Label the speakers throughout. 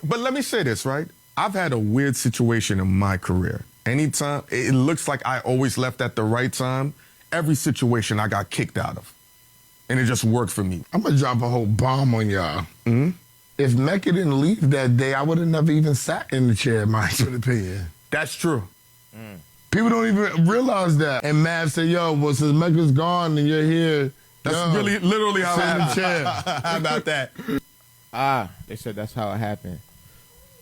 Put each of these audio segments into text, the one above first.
Speaker 1: But let me say this, right? I've had a weird situation in my career. Anytime, it looks like I always left at the right time. Every situation I got kicked out of. And it just worked for me.
Speaker 2: I'm gonna drop a whole bomb on y'all.
Speaker 1: Mm-hmm.
Speaker 2: If Mecca didn't leave that day, I would have never even sat in the chair, in my opinion.
Speaker 1: That's true.
Speaker 2: People don't even realize that. And Mav said, yo, well, since Mecca's gone and you're here,
Speaker 1: That's really, literally how it
Speaker 2: sit in the
Speaker 1: happened.
Speaker 2: chair.
Speaker 1: How about that?
Speaker 3: They said that's how it happened.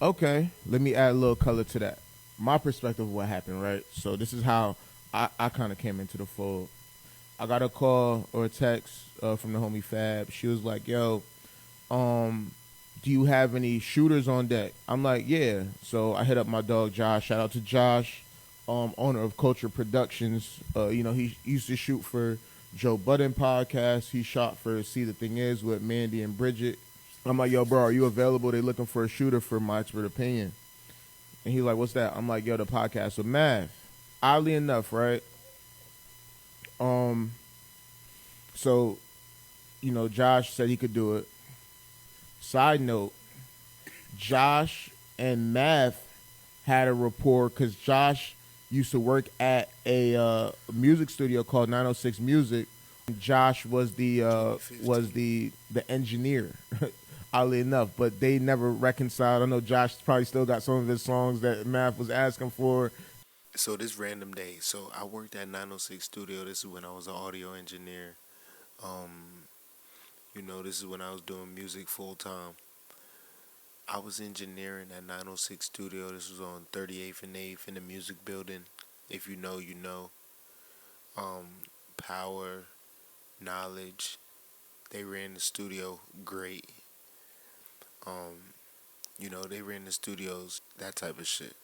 Speaker 3: Okay, let me add a little color to that. My perspective of what happened, right? So this is how I kind of came into the fold. I got a call or a text from the homie Fab. She was like, yo, do you have any shooters on deck? I'm like, yeah. So I hit up my dog Josh. Shout out to Josh, owner of Culture Productions. He used to shoot for Joe Budden podcast. He shot for See the Thing Is with Mandy and Bridget. I'm like, yo, bro, are you available? They looking for a shooter for My Expert Opinion. And he's like, what's that? I'm like, yo, the podcast with Math. Oddly enough, right? So, Josh said he could do it. Side note, Josh and Math had a rapport because Josh used to work at a music studio called 906 Music. Josh was the engineer, oddly enough, but they never reconciled. I know Josh probably still got some of his songs that Math was asking for.
Speaker 4: So this random day, so I worked at 906 Studio. This is when I was an audio engineer. This is when I was doing music full time. I was engineering at 906 Studio. This was on 38th and 8th in the music building. If you know, you know. Power, knowledge. They ran the studio great. They ran the studios, that type of shit.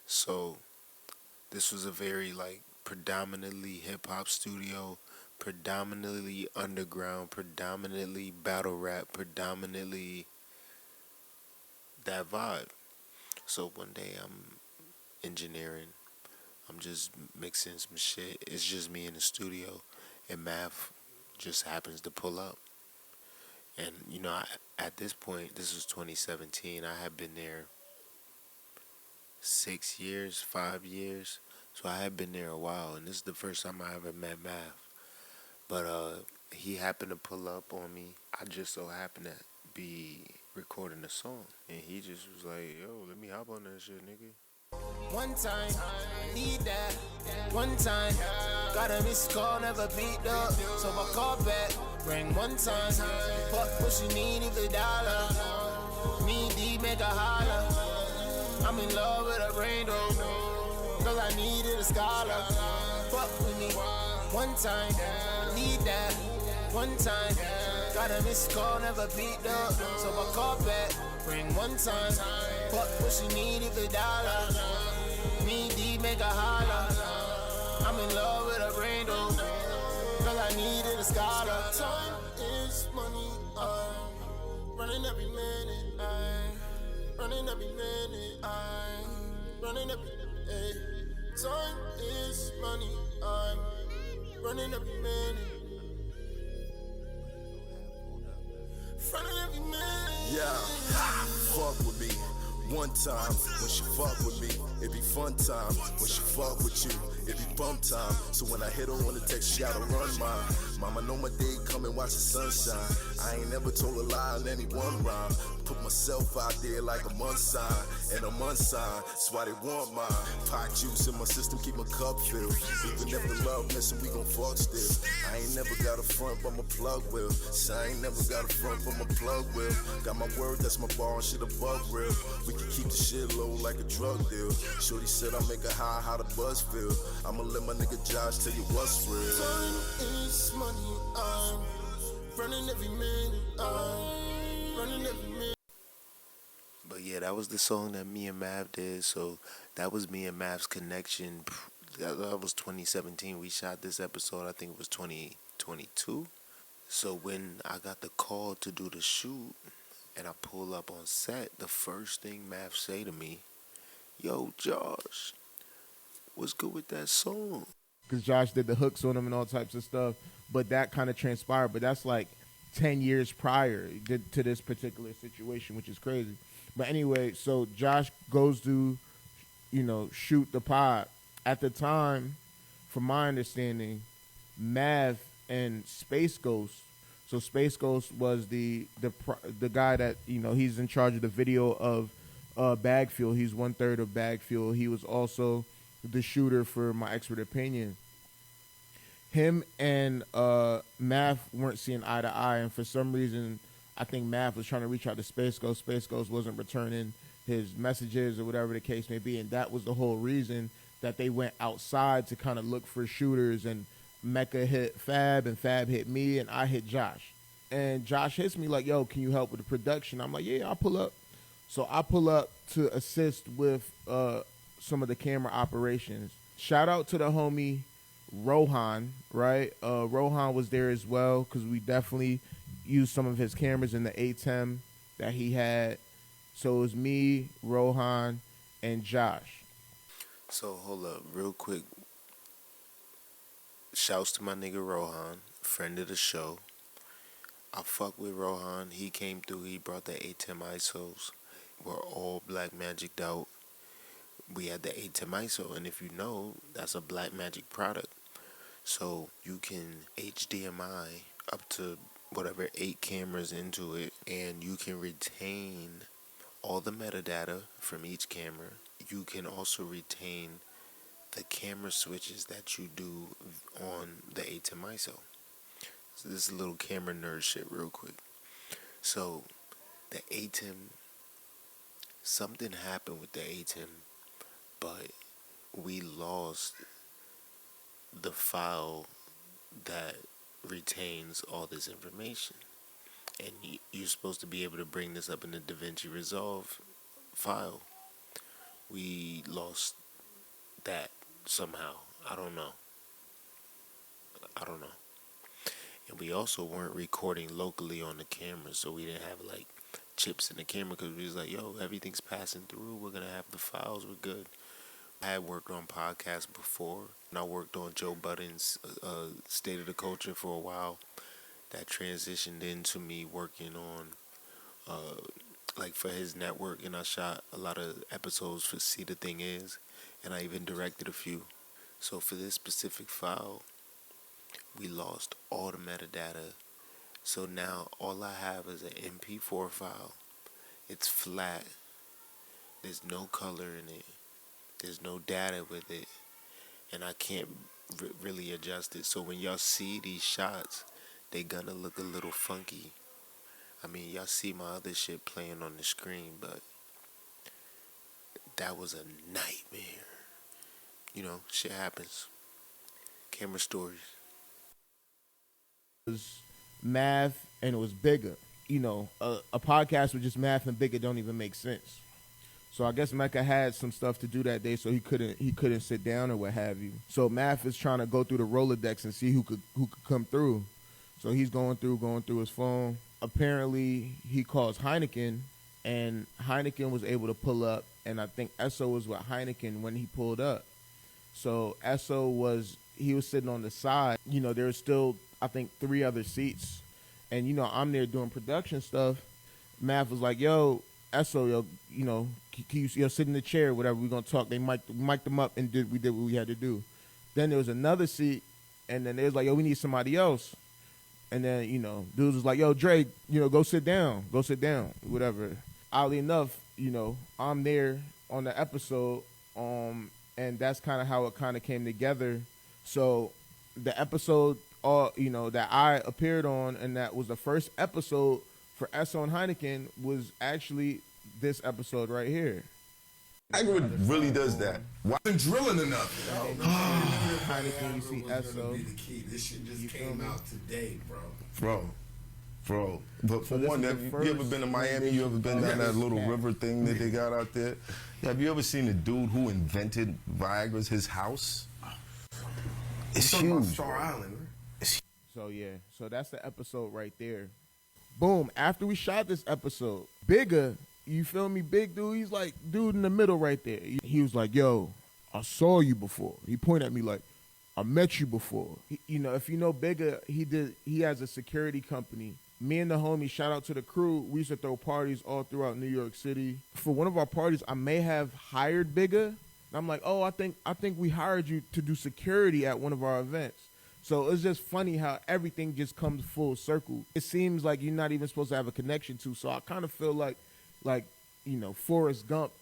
Speaker 4: So this was a very predominantly hip hop studio, predominantly underground, predominantly battle rap, predominantly that vibe. So one day I'm engineering, I'm just mixing some shit. It's just me in the studio, and Math just happens to pull up. And at this point, this was 2017. I had been there 6 years, 5 years. So I had been there a while, and this is the first time I ever met Math. But he happened to pull up on me. I just so happened to be recording a song, and he just was like, yo, let me hop on that shit, nigga.
Speaker 5: One time, I need that. One time, got a missed call, never beat up. So I call back, ring one time. Fuck what you need, if a dollar. Me, D, make a holler. I'm in love with a rainbow. Cause I needed a scholar. Fuck with me one time, need that one time. Got a missed call, never beat up. So I call back, ring one time. Fuck what she need, if a dollar. Me, D, make a holler. I'm in love with a rainbow. Cause I needed a scholar. Time is money, running every minute, running every minute, running every day. Time is money, I'm running every minute. Running every minute.
Speaker 6: Yeah, fuck with me. One time, when she fuck with me, it be fun time. When she fuck with you, it be bump time. So when I hit her on the text, she gotta run mine. Mama know my day come and watch the sunshine. I ain't never told a lie in any one rhyme. Put myself out there like a month sign and a month sign. That's why they want mine. Pot juice in my system, keep my cup filled. Even if the love missing, we gon' fuck still. I ain't never got a front, but my plug will. So I ain't never got a front, but my plug will. Got my word, that's my bar and shit above real. We can keep the shit low like a drug deal. Shorty said I make a high, how the buzz feel. I'ma let my nigga Josh tell you what's real.
Speaker 5: Time is money, I'm running every minute, I'm running every minute.
Speaker 4: But yeah, that was the song that me and Mav did. So that was me and Mav's connection. That was 2017. We shot this episode, I think it was 2022. So when I got the call to do the shoot and I pull up on set, the first thing Mav say to me, yo, Josh, what's good with that song?
Speaker 3: Because Josh did the hooks on him and all types of stuff. But that kind of transpired. But that's like 10 years prior to this particular situation, which is crazy. But anyway, so Josh goes to, shoot the pod. At the time, from my understanding, Math and Space Ghost. So Space Ghost was the guy that, he's in charge of the video of Bag Fuel. He's 1/3 of Bag Fuel. He was also the shooter for My Expert Opinion. Him and Math weren't seeing eye to eye, and for some reason, I think Math was trying to reach out to Space Ghost. Space Ghost wasn't returning his messages or whatever the case may be, and that was the whole reason that they went outside to kind of look for shooters, and Mecca hit Fab, and Fab hit me, and I hit Josh. And Josh hits me like, yo, can you help with the production? I'm like, yeah, I'll pull up. So I pull up to assist with some of the camera operations. Shout out to the homie Rohan, right? Rohan was there as well because we definitely used some of his cameras in the A10 that he had. So it was me, Rohan, and Josh.
Speaker 4: So hold up, real quick. Shouts to my nigga Rohan, friend of the show. I fuck with Rohan. He came through. He brought the A10 ISOs. We're all black magic'd out. We had the A10 ISO, and if you know, that's a black magic product. So you can HDMI up to whatever 8 cameras into it, and you can retain all the metadata from each camera. You can also retain the camera switches that you do on the A10 ISO. So this is a little camera nerd shit real quick. So the A10, something happened with the A10, but we lost the file that retains all this information. And you're supposed to be able to bring this up in the DaVinci Resolve file. We lost that somehow. I don't know. And we also weren't recording locally on the camera, so we didn't have like chips in the camera because we was like, yo, everything's passing through. We're going to have the files. We're good. I had worked on podcasts before, and I worked on Joe Budden's State of the Culture for a while. That transitioned into me working on, like for his network, and I shot a lot of episodes for See the Thing Is, and I even directed a few. So for this specific file, we lost all the metadata. So now all I have is an MP4 file. It's flat. There's no color in it. There's no data with it. And I can't really adjust it. So when y'all see these shots, they gonna look a little funky. I mean, y'all see my other shit playing on the screen, but that was a nightmare. Shit happens. Camera stories.
Speaker 3: It was Math and it was Bigga. A podcast with just Math and Bigga don't even make sense. So I guess Mecca had some stuff to do that day, so he couldn't sit down or what have you. So Math is trying to go through the Rolodex and see who could come through. So he's going through his phone. Apparently he calls HyNaken, and HyNaken was able to pull up, and I think Esso was with HyNaken when he pulled up. So Esso was sitting on the side. There was still, I think, 3 other seats. And, I'm there doing production stuff. Math was like, yo, Esso, can you sit in the chair, whatever, we're going to talk. They mic'd them up, and we did what we had to do. Then there was another seat, and then they was like, yo, we need somebody else. And then, dudes was like, yo, Dre, go sit down, whatever. Oddly enough, I'm there on the episode, and that's kind of how it kind of came together. So the episode, that I appeared on, and that was the first episode for Esso and HyNaken, was actually this episode right here.
Speaker 2: Agrid really does that.
Speaker 1: Why isn't drilling enough?
Speaker 3: HyNaken, you see Esso.
Speaker 2: This shit just
Speaker 3: You
Speaker 2: came
Speaker 3: feel me?
Speaker 2: out today, bro. But for
Speaker 3: So this
Speaker 2: one,
Speaker 3: is
Speaker 2: have
Speaker 3: the
Speaker 2: you ever
Speaker 3: first
Speaker 2: been to Miami? You ever been down that little river thing that they got out there? Have you ever seen the dude who invented Viagra's his house? It's
Speaker 1: Talking about
Speaker 2: huge.
Speaker 1: Star Island.
Speaker 3: So yeah, so that's the episode right there. Boom. After we shot this episode, Bigga, you feel me, big dude, he's like dude in the middle right there. He was like, yo, I saw you before. He pointed at me like, I met you before. If you know Bigga, he has a security company me and the homie, shout out to the crew, we used to throw parties all throughout New York City. For one of our parties, I may have hired Bigga. And I'm like, oh, I think we hired you to do security at one of our events. So it's just funny how everything just comes full circle. It seems like you're not even supposed to have a connection to. So I kind of feel like, Forrest Gump,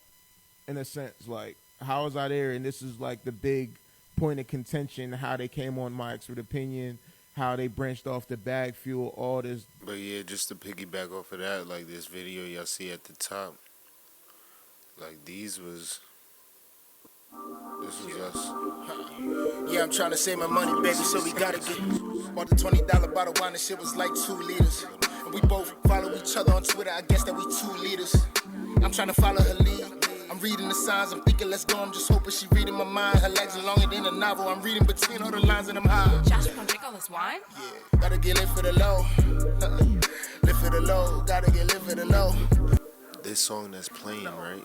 Speaker 3: in a sense. Like, how was I there? And this is like the big point of contention, how they came on My Expert Opinion, how they branched off the bag fuel, all this.
Speaker 4: But yeah, just to piggyback off of that, like this video y'all see at the top, like this was us.
Speaker 5: Yeah, I'm trying to save my money, baby, so we gotta get. Bought the $20 bottle wine, the shit was like 2 liters. And we both follow each other on Twitter, I guess that we 2 leaders. I'm trying to follow her lead. I'm reading the signs, I'm thinking let's go, I'm just hoping she reading my mind. Her legs are longer than a novel, I'm reading between all the lines and I'm high.
Speaker 7: Josh, you gonna drink all this wine?
Speaker 5: Yeah, gotta get lit for the low. Lit for the low, gotta get lit for the low.
Speaker 4: This song that's playing, right?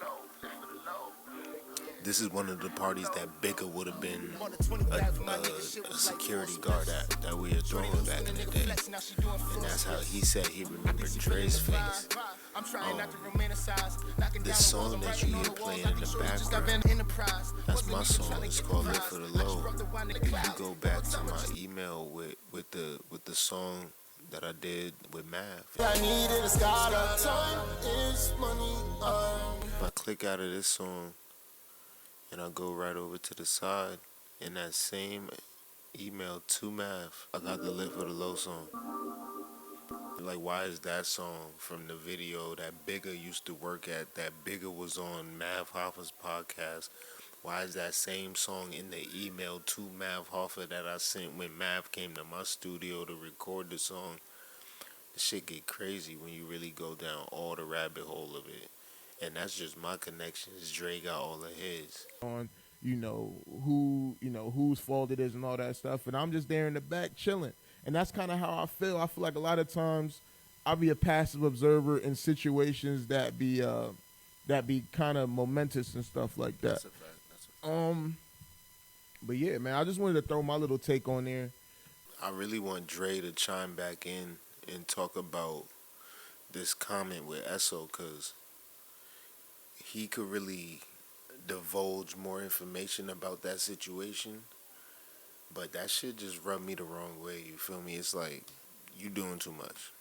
Speaker 4: This is one of the parties that Bigga would have been a security guard at, that we were throwing back in the day. And that's how he said he remembered Dre's face. This song that you hear playing in the background, that's my song. It's called Live for the Low. If you go back to my email with the song that I did with Math, if I click out of this song and I go right over to the side, in that same email to Math, I got the Live for the Low song. Like, why is that song from the video that Bigga used to work at, that Bigga was on Math Hoffa's podcast? Why is that same song in the email to Math Hoffa that I sent when Math came to my studio to record the song? The shit get crazy when you really go down all the rabbit hole of it. And that's just my connections. Dre got all of his.
Speaker 3: On, whose fault it is and all that stuff. And I'm just there in the back chilling. And that's kind of how I feel. I feel like a lot of times I'll be a passive observer in situations that be kind of momentous and stuff like that.
Speaker 4: That's a fact.
Speaker 3: But yeah, man, I just wanted to throw my little take on there.
Speaker 4: I really want Dre to chime back in and talk about this comment with Esso, because he could really divulge more information about that situation. But that shit just rubbed me the wrong way, you feel me? It's like, you doing too much.